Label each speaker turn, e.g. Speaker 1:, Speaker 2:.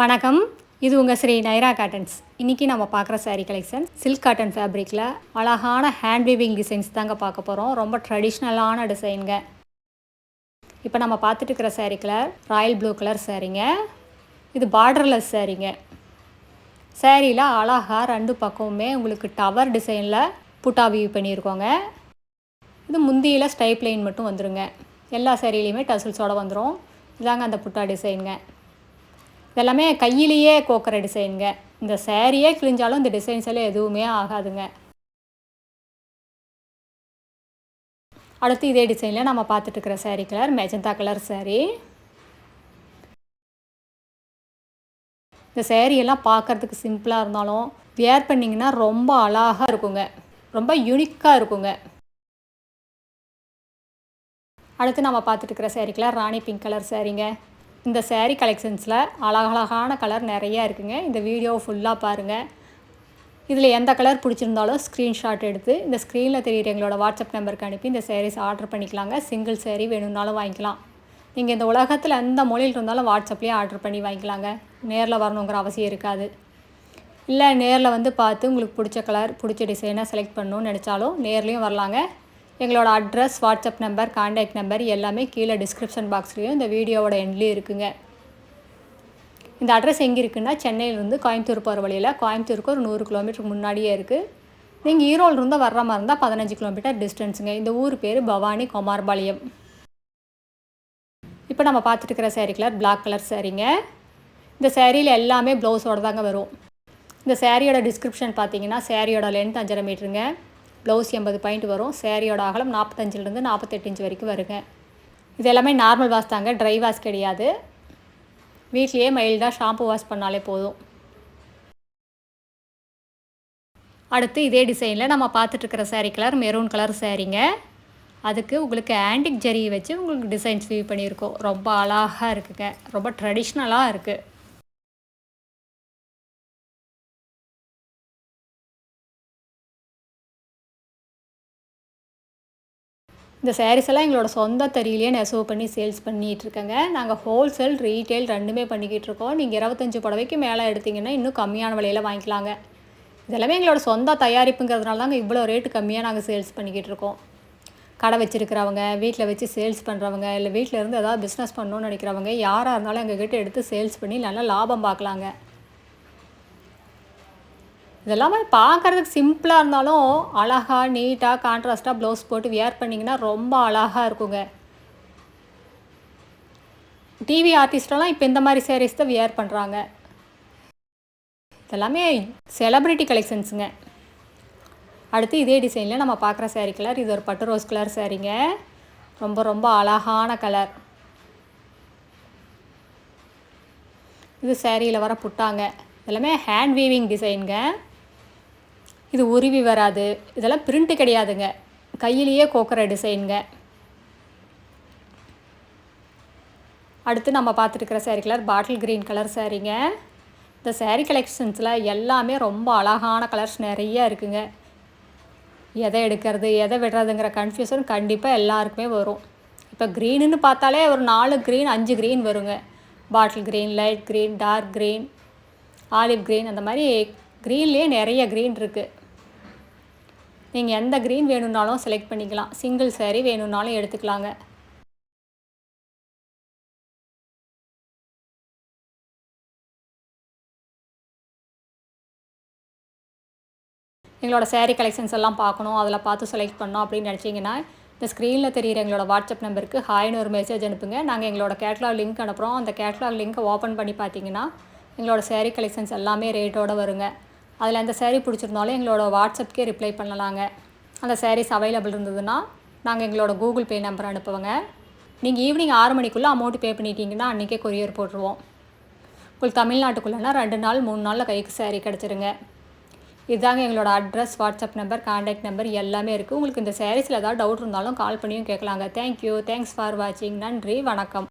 Speaker 1: வணக்கம். இது உங்கள் ஸ்ரீ நைரா காட்டன்ஸ். இன்றைக்கி நம்ம பார்க்குற சாரீ கலெக்ஷன் சில்க் காட்டன் ஃபேப்ரிக்கில் அழகான ஹேண்ட் வீவிங் டிசைன்ஸ் தாங்க பார்க்க போகிறோம். ரொம்ப ட்ரெடிஷ்னலான டிசைனுங்க. இப்போ நம்ம பார்த்துட்டு இருக்கிற sari colour royal blue colour சாரீங்க. இது பார்டர்லெஸ் சாரீங்க. சாரியில் அழகாக ரெண்டு பக்கமுமே உங்களுக்கு டவர் டிசைனில் புட்டா வீவ் பண்ணியிருக்கோங்க. இது முந்தியில் ஸ்டைப் லைன் மட்டும் வந்துடுங்க. எல்லா சாரிலையுமே டசில்ஸோடு வந்துடும். இதாங்க அந்த புட்டா டிசைனுங்க. இதெல்லாமே கையிலேயே கோக்கிற டிசைனுங்க. இந்த சாரியே கிழிஞ்சாலும் இந்த டிசைன்ஸ் எல்லாம் எதுவுமே ஆகாதுங்க. அடுத்து இதே டிசைனில் நம்ம பார்த்துட்டு இருக்கிற sari colour magenta colour sari. இந்த சாரியெல்லாம் பார்க்குறதுக்கு சிம்பிளாக இருந்தாலும் வியர் பண்ணிங்கன்னா ரொம்ப அழகாக இருக்குங்க. ரொம்ப யூனிக்காக இருக்குங்க. அடுத்து நம்ம பார்த்துட்டு இருக்கிற சாரீ கலர் ராணி பிங்க் கலர் சாரீங்க. இந்த சாரீ கலெக்ஷன்ஸில் அழகழகான கலர் நிறையா இருக்குங்க. இந்த வீடியோவை ஃபுல்லாக பாருங்கள். இதில் எந்த கலர் பிடிச்சிருந்தாலும் ஸ்க்ரீன்ஷாட் எடுத்து இந்த ஸ்க்ரீனில் தெரியுற எங்களோட வாட்ஸ்அப் நம்பருக்கு அனுப்பி இந்த சாரீஸ் ஆர்டர் பண்ணிக்கலாங்க. சிங்கிள் சாரீ வேணும்னாலும் வாங்கிக்கலாம். நீங்கள் இந்த உலகத்தில் எந்த மொழியில் இருந்தாலும் வாட்ஸ்அப்லேயே ஆர்டர் பண்ணி வாங்கிக்கலாங்க. நேரில் வரணுங்கிற அவசியம் இருக்காது. இல்லை நேரில் வந்து பார்த்து உங்களுக்கு பிடிச்ச கலர் பிடிச்ச டிசைனாக செலக்ட் பண்ணணும்னு நினச்சாலும் நேர்லேயும் வரலாங்க. எங்களோட address, WhatsApp number, contact number எல்லாமே கீழே டிஸ்கிரிப்ஷன் பாக்ஸ்லேயும் இந்த வீடியோவோட எண்ட்லேயும் இருக்குங்க. இந்த அட்ரஸ் எங்கே இருக்குன்னா சென்னையிலேருந்து கோயம்புத்தூர் போகிற வழியில் கோயம்புத்தூருக்கு ஒரு 100 கிலோமீட்டருக்கு முன்னாடியே இருக்குது. நீங்கள் ஈரோடுலேருந்து வர்ற மாதிரி இருந்தால் 15 கிலோமீட்டர் டிஸ்டன்ஸுங்க. இந்த ஊர் பேர் பவானி குமாரபாளையம். இப்போ நம்ம பார்த்துட்டு இருக்கிற சாரீ கலர் பிளாக் கலர் சாரீங்க. இந்த சாரியில் எல்லாமே ப்ளவுஸோடு தாங்க வரும். இந்த சாரியோட டிஸ்கிரிப்ஷன் பார்த்தீங்கன்னா சாரியோட லென்த் 5.5 மீட்டருங்க. ப்ளவுஸ் 80 பாயிண்ட் வரும். சாரியோட அகலம் 45லேருந்து 48 இன்ச் வரைக்கும் வருங்க. இது எல்லாமே நார்மல் வாஷ் தாங்க, ட்ரை வாஷ் கிடையாது. வீட்லேயே மைல்டாக ஷாம்பு வாஷ் பண்ணாலே போதும். அடுத்து இதே டிசைனில் நம்ம பார்த்துட்ருக்கிற சாரீ கலர் மெரூன் கலர் சாரீங்க. அதுக்கு உங்களுக்கு ஆன்டிக் ஜரியை வச்சு உங்களுக்கு டிசைன்ஸ் வீவ் பண்ணியிருக்கோம். ரொம்ப அழகாக இருக்குங்க. ரொம்ப ட்ரெடிஷ்னலாக இருக்குது. இந்த சாரீஸ் எல்லாம் எங்களோட சொந்த தறியிலேயே நெசவு பண்ணி சேல்ஸ் பண்ணிகிட்ருக்கேங்க. நாங்கள் ஹோல்சேல், ரீட்டெயில் ரெண்டுமே பண்ணிக்கிட்டு இருக்கோம். நீங்கள் 25 புடவைக்கு மேலே எடுத்திங்கன்னா இன்னும் கம்மியான விலையில் வாங்கிக்கலாங்க. இதெல்லாமே எங்களோட சொந்த தயாரிப்புங்கிறதுனால தாங்க இவ்வளோ ரேட்டு கம்மியாக நாங்கள் சேல்ஸ் பண்ணிக்கிட்டு இருக்கோம். கடை வச்சுருக்கிறவங்க, வீட்டில் வச்சு சேல்ஸ் பண்ணுறவங்க, இல்லை வீட்டில் இருந்து ஏதாவது பிஸ்னஸ் பண்ணணும்னு நினைக்கிறவங்க யாராக இருந்தாலும் எங்ககிட்ட எடுத்து சேல்ஸ் பண்ணி நல்லா லாபம் பார்க்கலாங்க. இதெல்லாமே பார்க்குறதுக்கு சிம்பிளாக இருந்தாலும் அழகாக நீட்டாக கான்ட்ராஸ்ட்டாக ப்ளவுஸ் போட்டு வியர் பண்ணிங்கன்னா ரொம்ப அழகாக இருக்குங்க. டிவி ஆர்டிஸ்டெல்லாம் இப்போ இந்த மாதிரி சாரீஸ் தான் வியர் பண்ணுறாங்க. இதெல்லாமே செலிப்ரிட்டி கலெக்ஷன்ஸுங்க. அடுத்து இதே டிசைனில் நம்ம பார்க்குற சாரீ கலர் இது ஒரு பட்டு ரோஸ் கலர் சாரீங்க. ரொம்ப ரொம்ப அழகான கலர். இது சாரியில் வர புட்டாங்க. இதெல்லாமே ஹேண்ட் வீவிங் டிசைனுங்க. இது உருவி வராது. இதெல்லாம் பிரிண்ட்டு கிடையாதுங்க, கையிலேயே கோக்கிற டிசைனுங்க. அடுத்து நம்ம பார்த்துட்டுருக்கிற sari colour bottle green colour சாரீங்க. இந்த சாரீ கலெக்ஷன்ஸில் எல்லாமே ரொம்ப அழகான கலர்ஸ் நிறைய இருக்குங்க. எதை எடுக்கிறது எதை விடுறதுங்கிற கன்ஃபியூஷன் கண்டிப்பாக எல்லாருக்குமே வரும். இப்போ க்ரீனுன்னு பார்த்தாலே ஒரு 4 க்ரீன் 5 க்ரீன் வருங்க. Bottle green, light green, dark green, olive green, அந்த மாதிரி க்ரீன்லேயே நிறைய க்ரீன் இருக்குது. நீங்கள் எந்த க்ரீன் வேணும்னாலும் செலக்ட் பண்ணிக்கலாம். சிங்கிள் சாரீ வேணும்னாலும் எடுத்துக்கலாங்க. எங்களோட சாரீ கலெக்ஷன்ஸ் எல்லாம் பார்க்கணும், அதில் பார்த்து செலக்ட் பண்ணோம் அப்படின்னு நினச்சிங்கன்னா இந்த ஸ்க்ரீனில் தெரிகிற எங்களோட வாட்ஸ்அப் நம்பருக்கு ஹாய்னு ஒரு மெசேஜ் அனுப்புங்க. நாங்கள் எங்களோட கேட்லாக் லிங்க் அனுப்புகிறோம். அந்த கேட்லாக் லிங்க்கை ஓப்பன் பண்ணி பார்த்தீங்கன்னா எங்களோட சாரீ கலெக்ஷன்ஸ் எல்லாமே ரேட்டோடு வருங்க. அதில் அந்த சாரீ பிடிச்சிருந்தாலும் எங்களோட வாட்ஸ்அப்கே ரிப்ளை பண்ணலாங்க. அந்த சாரீஸ் அவைலபிள் இருந்ததுன்னா நாங்கள் எங்களோட கூகுள் பே நம்பர் அனுப்புவோங்க. நீங்கள் ஈவினிங் 6 மணிக்குள்ளே அமௌண்ட் பே பண்ணிட்டீங்கன்னா அன்றைக்கே கொரியர் போட்டுருவோம். உங்களுக்கு தமிழ்நாட்டுக்குள்ளேனா 2 நாள் 3 நாளில் கைக்கு சாரீ கிடச்சிருங்க. இதுதாங்க எங்களோட address, WhatsApp number, contact number எல்லாமே இருக்குது. உங்களுக்கு இந்த சாரீஸில் ஏதாவது டவுட் இருந்தாலும் கால் பண்ணியும் கேட்கலாங்க. தேங்க்யூ. தேங்க்ஸ் ஃபார் வாட்சிங். நன்றி, வணக்கம்.